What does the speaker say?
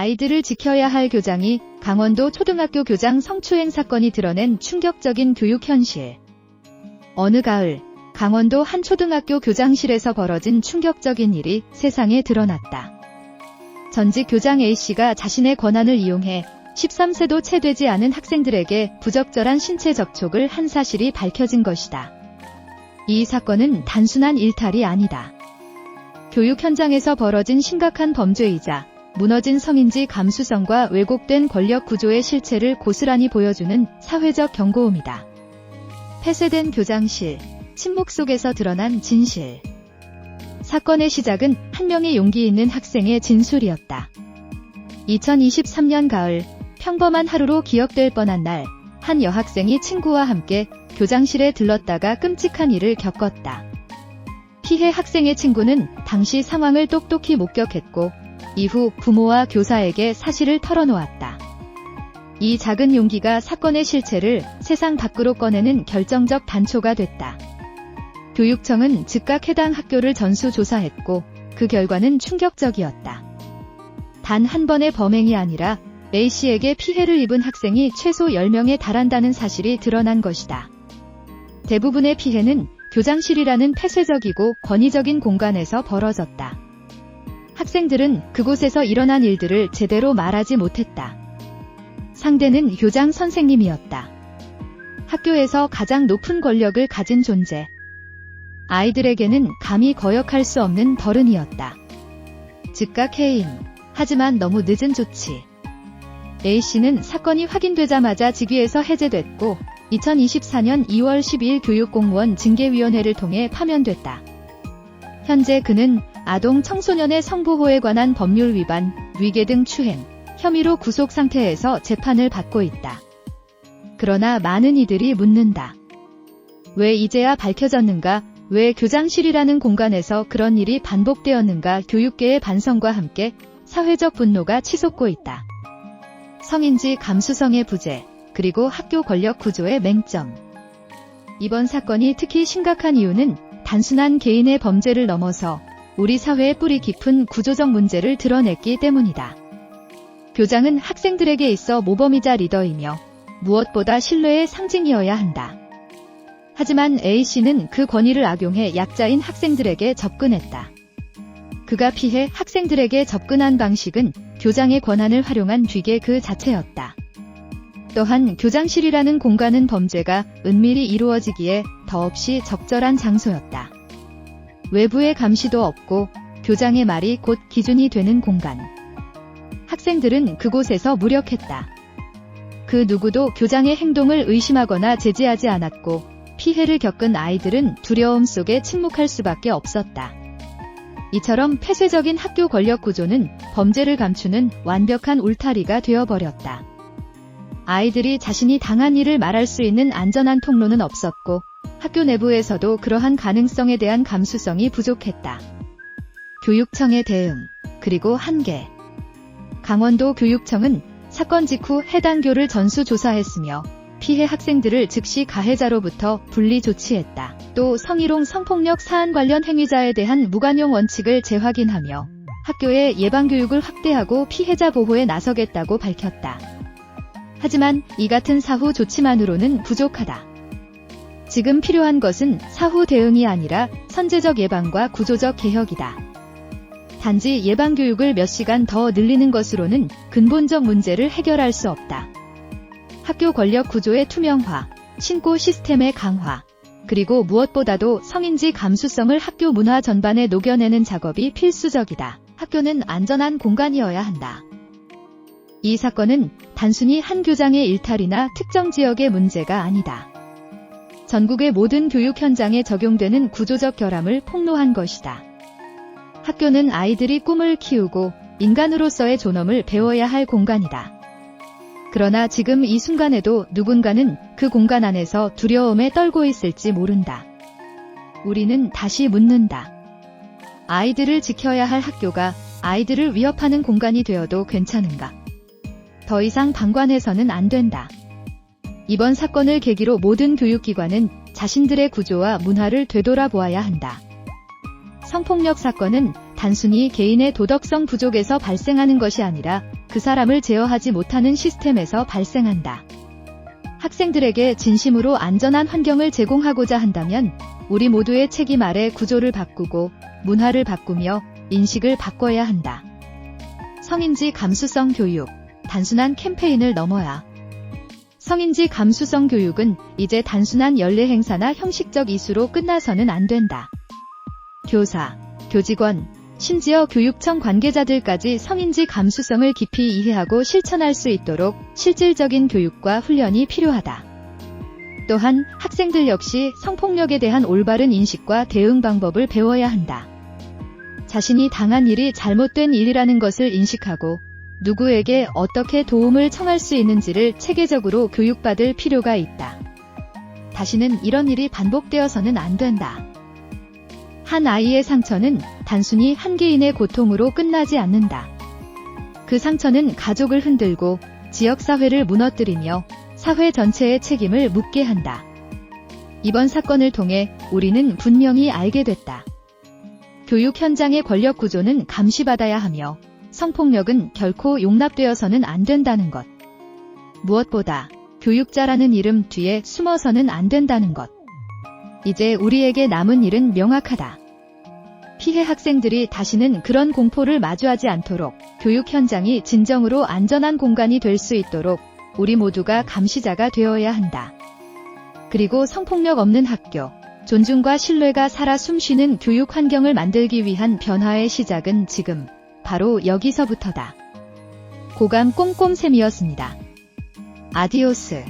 아이들을 지켜야 할 교장이 강원도 초등학교 교장 성추행 사건이 드러낸 충격적인 교육 현실. 어느 가을, 강원도 한 초등학교 교장실에서 벌어진 충격적인 일이 세상에 드러났다. 전직 교장 A씨가 자신의 권한을 이용해 13세도 채 되지 않은 학생들에게 부적절한 신체 접촉을 한 사실이 밝혀진 것이다. 이 사건은 단순한 일탈이 아니다. 교육 현장에서 벌어진 심각한 범죄이자 무너진 성인지 감수성과 왜곡된 권력 구조의 실체를 고스란히 보여주는 사회적 경고음이다. 폐쇄된 교장실, 침묵 속에서 드러난 진실. 사건의 시작은 한 명의 용기 있는 학생의 진술이었다. 2023년 가을, 평범한 하루로 기억될 뻔한 날, 한 여학생이 친구와 함께 교장실에 들렀다가 끔찍한 일을 겪었다. 피해 학생의 친구는 당시 상황을 똑똑히 목격했고 이후 부모와 교사에게 사실을 털어놓았다. 이 작은 용기가 사건의 실체를 세상 밖으로 꺼내는 결정적 단초가 됐다. 교육청은 즉각 해당 학교를 전수조사했고 그 결과는 충격적이었다. 단 한 번의 범행이 아니라 A씨에게 피해를 입은 학생이 최소 10명에 달한다는 사실이 드러난 것이다. 대부분의 피해는 교장실이라는 폐쇄적이고 권위적인 공간에서 벌어졌다. 학생들은 그곳에서 일어난 일들을 제대로 말하지 못했다. 상대는 교장 선생님이었다. 학교에서 가장 높은 권력을 가진 존재. 아이들에게는 감히 거역할 수 없는 벌은이었다. 즉각 해임. 하지만 너무 늦은 조치. A씨는 사건이 확인되자마자 직위에서 해제됐고 2024년 2월 12일 교육공무원 징계위원회를 통해 파면됐다. 현재 그는 아동 청소년의 성보호에 관한 법률 위반, 위계 등 추행, 혐의로 구속 상태에서 재판을 받고 있다. 그러나 많은 이들이 묻는다. 왜 이제야 밝혀졌는가? 왜 교장실이라는 공간에서 그런 일이 반복되었는가? 교육계의 반성과 함께 사회적 분노가 치솟고 있다. 성인지 감수성의 부재, 그리고 학교 권력 구조의 맹점. 이번 사건이 특히 심각한 이유는 단순한 개인의 범죄를 넘어서 우리 사회의 뿌리 깊은 구조적 문제를 드러냈기 때문이다. 교장은 학생들에게 있어 모범이자 리더이며 무엇보다 신뢰의 상징이어야 한다. 하지만 A씨는 그 권위를 악용해 약자인 학생들에게 접근했다. 그가 피해 학생들에게 접근한 방식은 교장의 권한을 활용한 뒤개 그 자체였다. 또한 교장실이라는 공간은 범죄가 은밀히 이루어지기에 더없이 적절한 장소였다. 외부의 감시도 없고 교장의 말이 곧 기준이 되는 공간. 학생들은 그곳에서 무력했다. 그 누구도 교장의 행동을 의심하거나 제지하지 않았고 피해를 겪은 아이들은 두려움 속에 침묵할 수밖에 없었다. 이처럼 폐쇄적인 학교 권력 구조는 범죄를 감추는 완벽한 울타리가 되어버렸다. 아이들이 자신이 당한 일을 말할 수 있는 안전한 통로는 없었고 학교 내부에서도 그러한 가능성에 대한 감수성이 부족했다. 교육청의 대응, 그리고 한계. 강원도 교육청은 사건 직후 해당 교를 전수조사했으며 피해 학생들을 즉시 가해자로부터 분리 조치했다. 또 성희롱 성폭력 사안 관련 행위자에 대한 무관용 원칙을 재확인하며 학교의 예방교육을 확대하고 피해자 보호에 나서겠다고 밝혔다. 하지만 이 같은 사후 조치만으로는 부족하다. 지금 필요한 것은 사후 대응이 아니라 선제적 예방과 구조적 개혁이다. 단지 예방교육을 몇 시간 더 늘리는 것으로는 근본적 문제를 해결할 수 없다. 학교 권력 구조의 투명화, 신고 시스템의 강화, 그리고 무엇보다도 성인지 감수성을 학교 문화 전반에 녹여내는 작업이 필수적이다. 학교는 안전한 공간이어야 한다. 이 사건은 단순히 한 교장의 일탈이나 특정 지역의 문제가 아니다. 전국의 모든 교육 현장에 적용되는 구조적 결함을 폭로한 것이다. 학교는 아이들이 꿈을 키우고 인간으로서의 존엄을 배워야 할 공간이다. 그러나 지금 이 순간에도 누군가는 그 공간 안에서 두려움에 떨고 있을지 모른다. 우리는 다시 묻는다. 아이들을 지켜야 할 학교가 아이들을 위협하는 공간이 되어도 괜찮은가? 더 이상 방관해서는 안 된다. 이번 사건을 계기로 모든 교육기관은 자신들의 구조와 문화를 되돌아보아야 한다. 성폭력 사건은 단순히 개인의 도덕성 부족에서 발생하는 것이 아니라 그 사람을 제어하지 못하는 시스템에서 발생한다. 학생들에게 진심으로 안전한 환경을 제공하고자 한다면 우리 모두의 책임 아래 구조를 바꾸고 문화를 바꾸며 인식을 바꿔야 한다. 성인지 감수성 교육, 단순한 캠페인을 넘어야. 성인지 감수성 교육은 이제 단순한 연례 행사나 형식적 이수로 끝나서는 안 된다. 교사, 교직원, 심지어 교육청 관계자들까지 성인지 감수성을 깊이 이해하고 실천할 수 있도록 실질적인 교육과 훈련이 필요하다. 또한 학생들 역시 성폭력에 대한 올바른 인식과 대응 방법을 배워야 한다. 자신이 당한 일이 잘못된 일이라는 것을 인식하고 누구에게 어떻게 도움을 청할 수 있는지를 체계적으로 교육받을 필요가 있다. 다시는 이런 일이 반복되어서는 안 된다. 한 아이의 상처는 단순히 한 개인의 고통으로 끝나지 않는다. 그 상처는 가족을 흔들고 지역사회를 무너뜨리며 사회 전체의 책임을 묻게 한다. 이번 사건을 통해 우리는 분명히 알게 됐다. 교육 현장의 권력 구조는 감시받아야 하며 성폭력은 결코 용납되어서는 안 된다는 것. 무엇보다 교육자라는 이름 뒤에 숨어서는 안 된다는 것. 이제 우리에게 남은 일은 명확하다. 피해 학생들이 다시는 그런 공포를 마주하지 않도록 교육 현장이 진정으로 안전한 공간이 될 수 있도록 우리 모두가 감시자가 되어야 한다. 그리고 성폭력 없는 학교, 존중과 신뢰가 살아 숨쉬는 교육 환경을 만들기 위한 변화의 시작은 지금 바로 여기서부터다. 고감 꼼꼼샘이었습니다. 아디오스.